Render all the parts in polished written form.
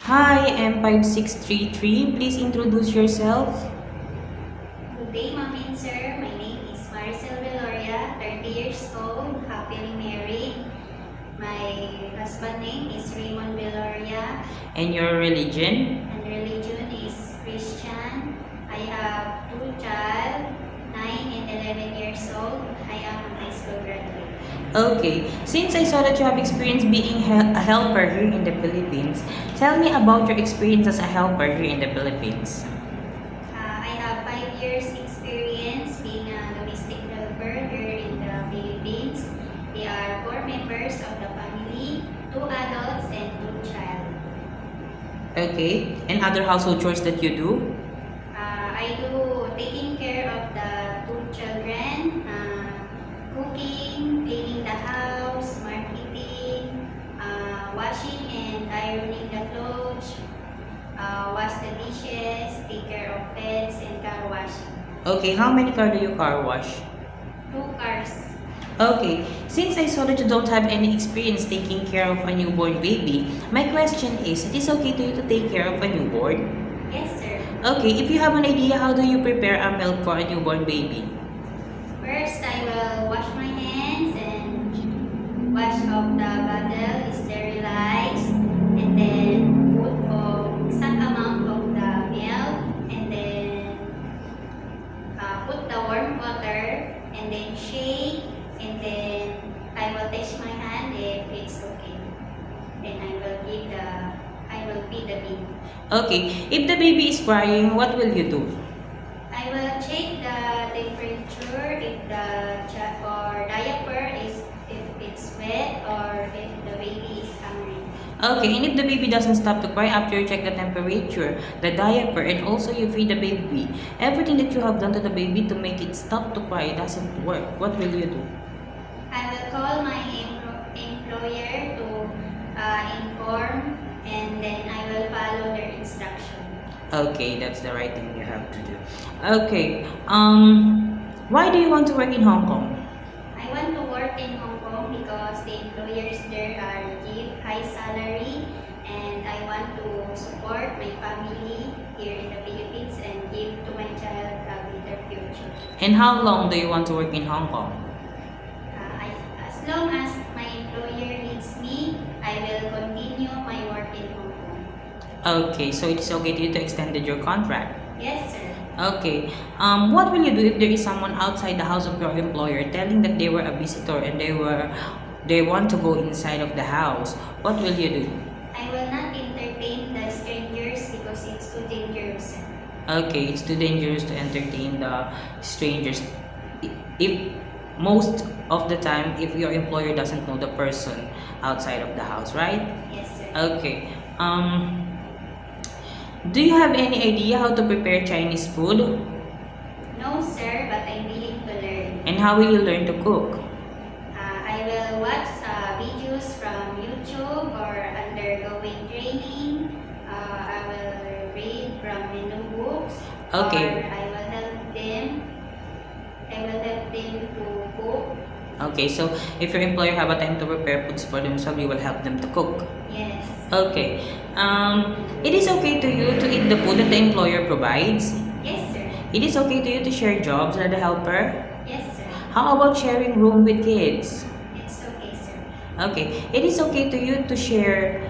Hi, M5633. Please introduce yourself. Good day, Ma'am and Sir. My name is Maricel Veloria, 30 years old, happily married. My husband name is Raymond Veloria, And your religion? and religion is Christian. I have two child, 9 and 11 years old. I am a high school graduate. Okay, since I saw that you have experience being a helper here in the Philippines, tell me about your experience as a helper here in the Philippines. I have 5 years experience being a domestic helper here in the Philippines. They are 4 members of the family, 2 adults and 2 child. Okay, and other household chores that you do? I do taking care of the 2 children, cooking, cleaning the house, marketing, washing and ironing the clothes, wash the dishes, take care of pets, and car washing. Okay, how many car do you car wash? 2 cars. Okay, since I saw that you don't have any experience taking care of a newborn baby, my question is, it is okay to you to take care of a newborn? Yes, sir. Okay, if you have an idea, how do you prepare a milk for a newborn baby? First, I will wash my hands and wash off the bottle, sterilize, and then put exact amount of the milk, and then put the warm water, and then shake, and then I will test my hand if it's okay. Then I will feed the baby. Okay, if the baby is crying, what will you do? I will check the temperature if the or diaper is if it's wet or if the baby is hungry. Okay, and if the baby doesn't stop to cry after you check the temperature, the diaper, and also you feed the baby, everything that you have done to the baby to make it stop to cry doesn't work, what will you do? I will call my employer to inform, and then I will follow their instruction. Okay, that's the right thing you have to do. Okay, why do you want to work in Hong Kong? I want to work in Hong Kong because the employers there are give high salary, and I want to support my family here in the Philippines and give to my child a better future. And how long do you want to work in Hong Kong? As long as my employer needs me, I will continue my work in Hong Kong. Okay, so it is okay to you to extend your contract? Yes, sir. Okay. What will you do if there is someone outside the house of your employer telling that they were a visitor and they want to go inside of the house? What will you do? I will not entertain the strangers because it's too dangerous, sir. Okay, it's too dangerous to entertain the strangers. If most of the time, if your employer doesn't know the person outside of the house, right? Yes, sir. Okay. Do you have any idea how to prepare Chinese food? No, sir, but I'm willing to learn. And how will you learn to cook? I will watch videos from YouTube or undergoing training. I will read from menu books. Okay. Or I will help them. I will help them to cook. Okay, so if your employer have a time to prepare foods for themselves, you will help them to cook. Yes. Okay. It is okay to you to eat the food that the employer provides. Yes, sir. It is okay to you to share jobs as a helper. Yes, sir. How about sharing room with kids? It's okay, sir. Okay. It is okay to you to share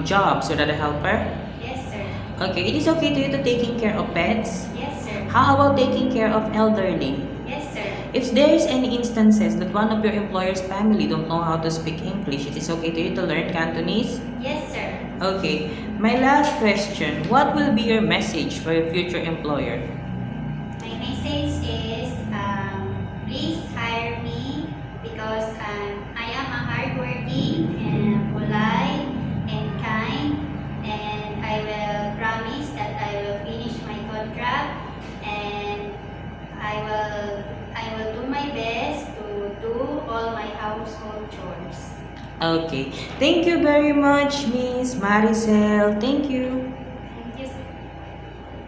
jobs with a helper. Yes, sir. Okay. It is okay to you to taking care of pets. Yes, sir. How about taking care of elderly? Yes, sir. If there is any instances that one of your employer's family don't know how to speak English, it is okay to you to learn Cantonese? Yes, sir. Okay. My last question, what will be your message for your future employer? My message is, please hire me because I am a hardworking and polite and kind, and I will promise that I will finish my contract, and I will do my best to do all my household chores. Okay. Thank you very much, Miss Maricel. Thank you.